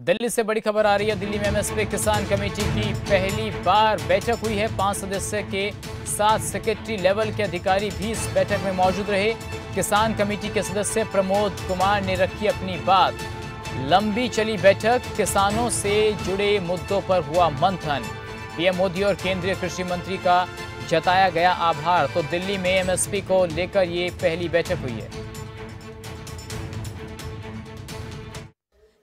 दिल्ली से बड़ी खबर आ रही है। दिल्ली में एमएसपी किसान कमेटी की पहली बार बैठक हुई है। 5 सदस्य के साथ सेक्रेटरी लेवल के अधिकारी भी इस बैठक में मौजूद रहे। किसान कमेटी के सदस्य प्रमोद कुमार ने रखी अपनी बात। लंबी चली बैठक, किसानों से जुड़े मुद्दों पर हुआ मंथन। पीएम मोदी और केंद्रीय कृषि मंत्री का जताया गया आभार। तो दिल्ली में एमएसपी को लेकर ये पहली बैठक हुई है।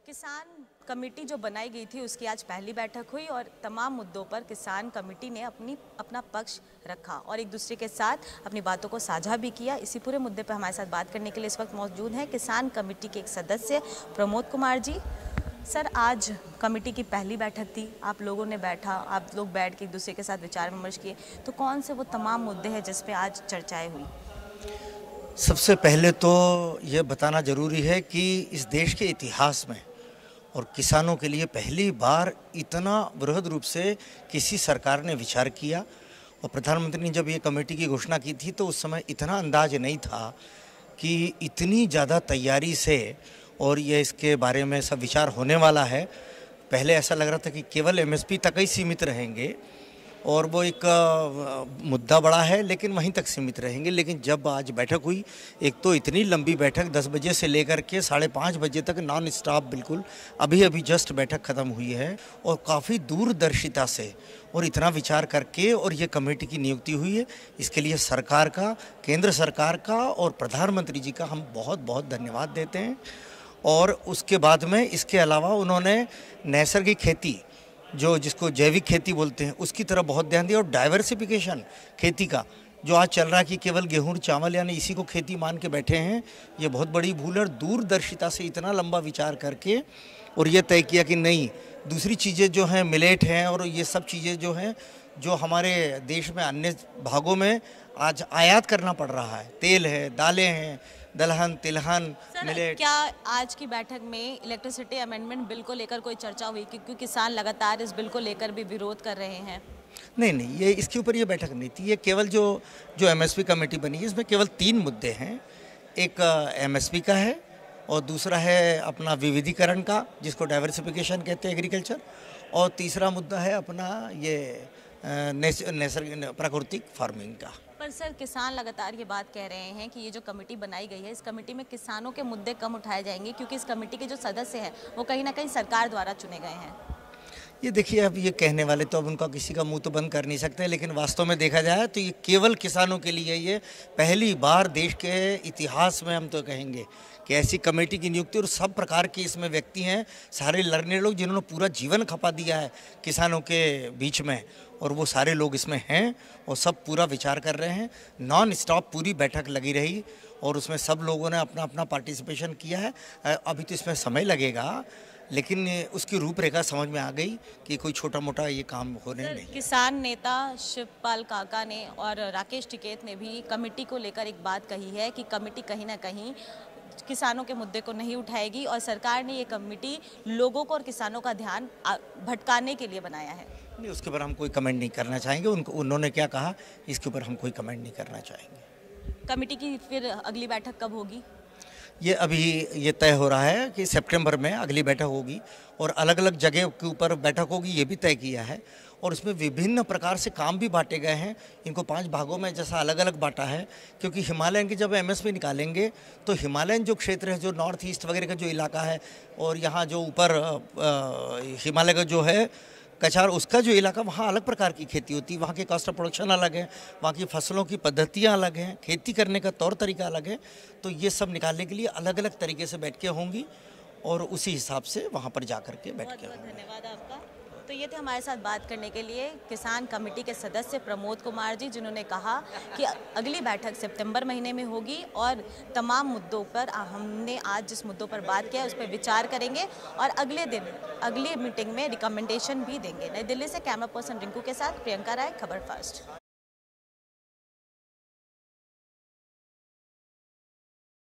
किसान कमेटी जो बनाई गई थी उसकी आज पहली बैठक हुई और तमाम मुद्दों पर किसान कमेटी ने अपना पक्ष रखा और एक दूसरे के साथ अपनी बातों को साझा भी किया। इसी पूरे मुद्दे पर हमारे साथ बात करने के लिए इस वक्त मौजूद हैं किसान कमेटी के एक सदस्य प्रमोद कुमार जी। सर, आज कमेटी की पहली बैठक थी, आप लोगों ने आप लोग बैठ के एक दूसरे के साथ विचार विमर्श किए, तो कौन से वो तमाम मुद्दे हैं जिस पे आज चर्चाएं हुई? सबसे पहले तो ये बताना ज़रूरी है कि इस देश के इतिहास में और किसानों के लिए पहली बार इतना बृहद रूप से किसी सरकार ने विचार किया। और प्रधानमंत्री ने जब ये कमेटी की घोषणा की थी तो उस समय इतना अंदाज नहीं था कि इतनी ज़्यादा तैयारी से और ये इसके बारे में सब विचार होने वाला है। पहले ऐसा लग रहा था कि केवल एमएसपी तक ही सीमित रहेंगे और वो एक मुद्दा बड़ा है लेकिन वहीं तक सीमित रहेंगे। लेकिन जब आज बैठक हुई, एक तो इतनी लंबी बैठक 10 बजे से लेकर के 5:30 बजे तक नॉन स्टॉप, बिल्कुल अभी जस्ट बैठक ख़त्म हुई है और काफ़ी दूरदर्शिता से और इतना विचार करके और ये कमेटी की नियुक्ति हुई है। इसके लिए सरकार का, केंद्र सरकार का और प्रधानमंत्री जी का हम बहुत बहुत धन्यवाद देते हैं। और उसके बाद में इसके अलावा उन्होंने नैसर्गिक खेती, जिसको जैविक खेती बोलते हैं, उसकी तरफ बहुत ध्यान दिया। और डाइवर्सिफिकेशन खेती का जो आज चल रहा है कि केवल गेहूं चावल यानी इसी को खेती मान के बैठे हैं, ये बहुत बड़ी भूल है। और दूरदर्शिता से इतना लंबा विचार करके और ये तय किया कि नहीं, दूसरी चीज़ें जो हैं मिलेट हैं और ये सब चीज़ें जो हैं जो हमारे देश में अन्य भागों में आज आयात करना पड़ रहा है, तेल है, दालें हैं, दलहन, तिलहन, मिलेट। क्या आज की बैठक में इलेक्ट्रिसिटी अमेंडमेंट बिल को लेकर कोई चर्चा हुई, क्योंकि किसान लगातार इस बिल को लेकर भी विरोध कर रहे हैं? नहीं, ये इसके ऊपर ये बैठक नहीं थी। ये केवल जो एमएसपी कमेटी बनी है इसमें केवल 3 मुद्दे हैं। एक एमएसपी का है और दूसरा है अपना विविधीकरण का, जिसको डाइवर्सिफिकेशन कहते हैं, एग्रीकल्चर। और तीसरा मुद्दा है अपना ये नैसर्गिक प्राकृतिक फार्मिंग का। पर सर, किसान लगातार ये बात कह रहे हैं कि ये जो कमेटी बनाई गई है, इस कमेटी में किसानों के मुद्दे कम उठाए जाएंगे क्योंकि इस कमेटी के जो सदस्य हैं वो कहीं ना कहीं सरकार द्वारा चुने गए हैं। ये देखिए, अब ये कहने वाले तो अब उनका किसी का मुंह तो बंद कर नहीं सकते, लेकिन वास्तव में देखा जाए तो ये केवल किसानों के लिए ये पहली बार देश के इतिहास में हम तो कहेंगे कि ऐसी कमेटी की नियुक्ति। और सब प्रकार के इसमें व्यक्ति हैं, सारे लड़ने लोग जिन्होंने पूरा जीवन खपा दिया है किसानों के बीच में, और वो सारे लोग इसमें हैं और सब पूरा विचार कर रहे हैं। नॉन स्टॉप पूरी बैठक लगी रही और उसमें सब लोगों ने अपना अपना पार्टिसिपेशन किया है। अभी तो इसमें समय लगेगा लेकिन उसकी रूपरेखा समझ में आ गई कि कोई छोटा मोटा ये काम होने नहीं। किसान नेता शिवपाल काका ने और राकेश टिकैत ने भी कमेटी को लेकर एक बात कही है कि कमेटी कहीं ना कहीं किसानों के मुद्दे को नहीं उठाएगी और सरकार ने ये कमेटी लोगों को और किसानों का ध्यान भटकाने के लिए बनाया है। नहीं, उसके ऊपर हम कोई कमेंट नहीं करना चाहेंगे। उन्होंने क्या कहा इसके ऊपर हम कोई कमेंट नहीं करना चाहेंगे। कमेटी की फिर अगली बैठक कब होगी? ये अभी ये तय हो रहा है कि सितंबर में अगली बैठक होगी और अलग अलग जगह के ऊपर बैठक होगी, ये भी तय किया है। और इसमें विभिन्न प्रकार से काम भी बांटे गए हैं। इनको 5 भागों में जैसा अलग अलग बांटा है, क्योंकि हिमालयन की जब एमएसपी निकालेंगे तो हिमालयन जो क्षेत्र है, जो नॉर्थ ईस्ट वगैरह का जो इलाका है और यहाँ जो ऊपर हिमालय का जो है कछार, उसका जो इलाका, वहाँ अलग प्रकार की खेती होती है। वहाँ के कॉस्ट ऑफ प्रोडक्शन अलग है, वहाँ की फसलों की पद्धतियाँ अलग हैं, खेती करने का तौर तरीका अलग है। तो ये सब निकालने के लिए अलग अलग तरीके से बैठकें होंगी और उसी हिसाब से वहाँ पर जा कर के बैठकें होंगी। धन्यवाद आपका। तो ये थे हमारे साथ बात करने के लिए किसान कमेटी के सदस्य प्रमोद कुमार जी, जिन्होंने कहा कि अगली बैठक सितंबर महीने में होगी और तमाम मुद्दों पर हमने आज जिस मुद्दों पर बात किया उस पर विचार करेंगे और अगले दिन अगली मीटिंग में रिकमेंडेशन भी देंगे। नई दिल्ली से कैमरा पर्सन रिंकू के साथ प्रियंका राय, खबर फर्स्ट।